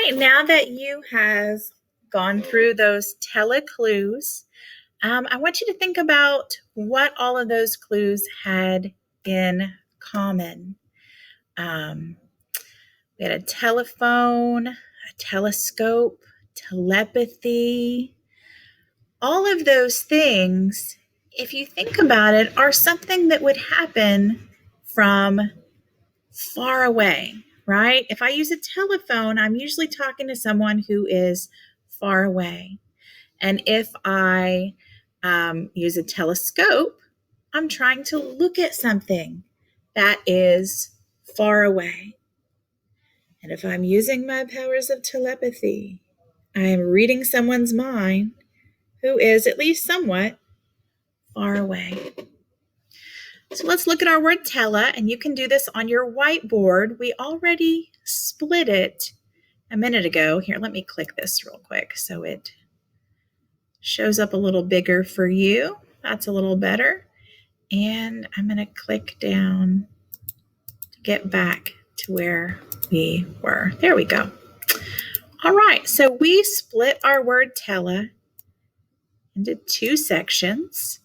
right, now that you have gone through those Tele clues, I want you to think about what all of those clues had in common. Um, we had a telephone, a telescope, telepathy. All of those things, if you think about it, are something that would happen from far away, right? If I use a telephone, I'm usually talking to someone who is far away. And if I use a telescope, I'm trying to look at something that is far away. And if I'm using my powers of telepathy, I am reading someone's mind who is at least somewhat far away. So let's look at our word tele, and you can do this on your whiteboard. We already split it a minute ago. Here, let me click this real quick so it shows up a little bigger for you. That's a little better. And I'm going to click down to get back to where we were. There we go. All right, so we split our word tele into two sections.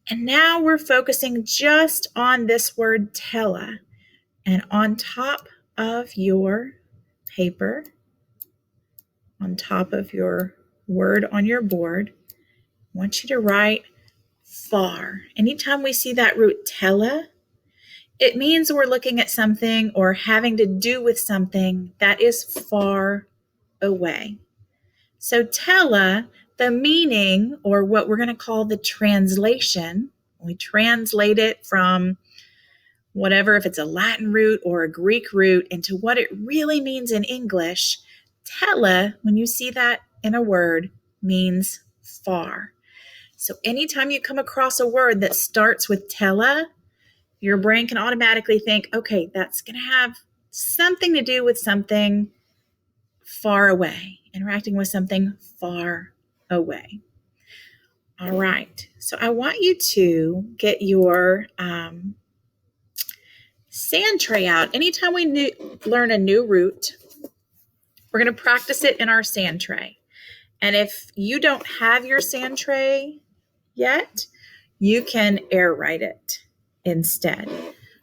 And now we're focusing just on this word tele. And on top of your paper, on top of your word on your board, I want you to write far. Anytime we see that root tele, it means we're looking at something or having to do with something that is far away. So tele, the meaning, or what we're going to call the translation, we translate it from whatever, if it's a Latin root or a Greek root, into what it really means in English. Tele, when you see that in a word, means far. So anytime you come across a word that starts with tele, your brain can automatically think, okay, that's going to have something to do with something far away, interacting with something far away. All right. So I want you to get your sand tray out. Anytime we learn a new root, we're going to practice it in our sand tray. And if you don't have your sand tray yet, you can air write it instead.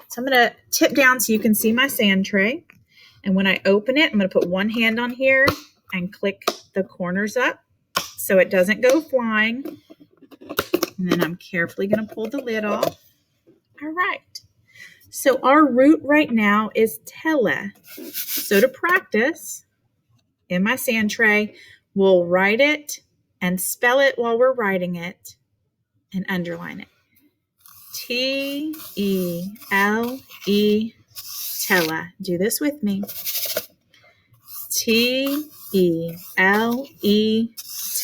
So I'm going to tip down so you can see my sand tray. And when I open it, I'm going to put one hand on here and click the corners up so it doesn't go flying. And then I'm carefully going to pull the lid off. All right. So our root right now is tele. So to practice, in my sand tray, we'll write it and spell it while we're writing it and underline it. T-E-L-E, tele. Do this with me. T-E-L-E,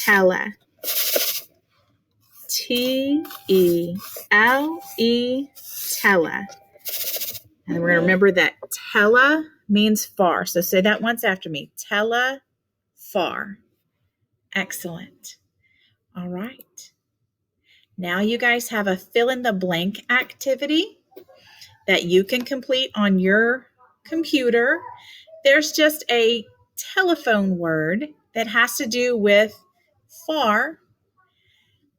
tele. T-E-L-E, tele. And we're going to remember that tele means far. So say that once after me. Tele, far. Excellent. All right. Now you guys have a fill in the blank activity that you can complete on your computer. There's just a telephone word that has to do with far.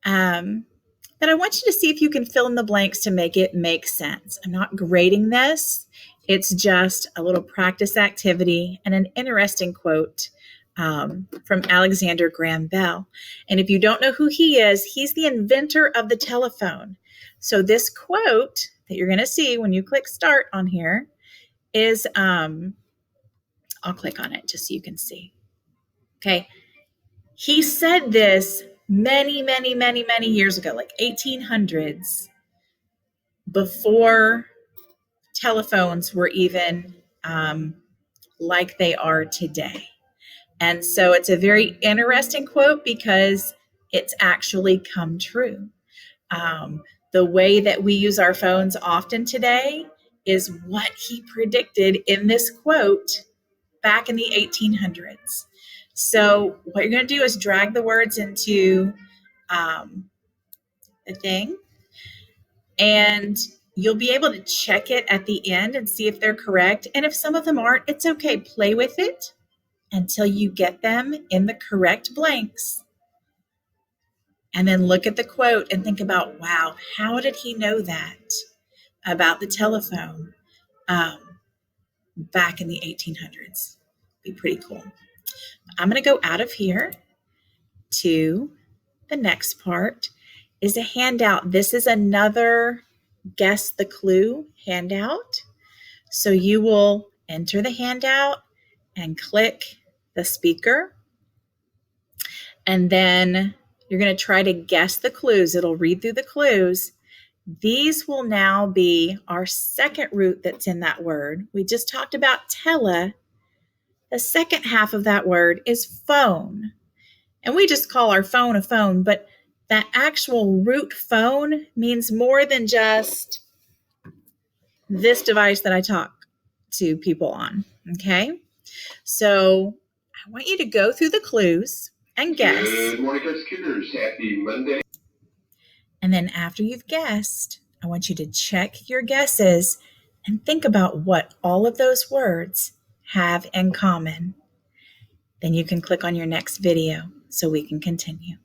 But I want you to see if you can fill in the blanks to make it make sense. I'm not grading this. It's just a little practice activity and an interesting quote from Alexander Graham Bell. And if you don't know who he is, he's the inventor of the telephone. So this quote that you're going to see when you click start on here is, I'll click on it just so you can see. Okay. He said this many, many, many, many years ago, like 1800s, before telephones were even like they are today. And so it's a very interesting quote because it's actually come true. The way that we use our phones often today is what he predicted in this quote back in the 1800s. So what you're going to do is drag the words into the thing, and you'll be able to check it at the end and see if they're correct. And if some of them aren't, it's okay. Play with it. until you get them in the correct blanks. And then look at the quote and think about, wow, how did he know that about the telephone back in the 1800s? Be pretty cool. I'm going to go out of here to the next part is a handout. This is another guess the clue handout. So you will enter the handout and click the speaker. And then you're going to try to guess the clues. It'll read through the clues. These will now be our second root that's in that word. We just talked about tele. The second half of that word is phone. And we just call our phone a phone, but that actual root phone means more than just this device that I talk to people on, okay? So I want you to go through the clues and guess. Good morning, Executors. Happy Monday. And then after you've guessed, I want you to check your guesses and think about what all of those words have in common. Then you can click on your next video so we can continue.